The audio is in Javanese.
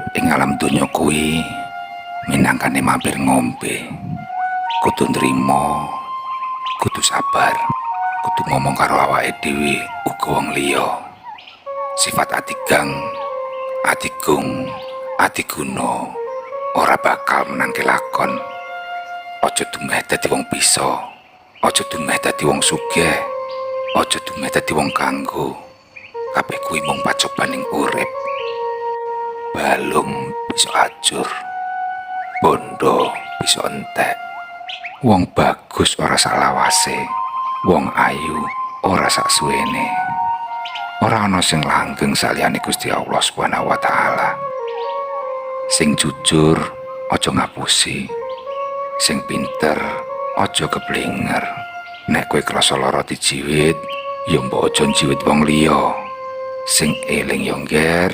urip ing alam donya kuwi minangkane mampir ngombe. Kudu nrimo, kudu sabar, kudu ngomong karo awake dhewe uga wong liya. Sifat atigang, atigung, atiguna ora bakal menangke lakon. Aja dumeh dadi wong bisa, aja dumeh dadi wong sugih, aja dumeh dadi wong kanggo. Kabeh kuwi mung pacobaning urip. Balung bisa ajur, bondo bisa entek. Wong bagus ora sak lawase, wong ayu ora sak suwene. Ora ana sing langgeng saliyane Gusti Allah Subhanahu wa taala. Sing jujur aja ngapusi, sing pinter aja keblinger. Nek kowe krasa lara dijiwit, ya mbok aja njiwit wong liya. Sing eling yo ngger,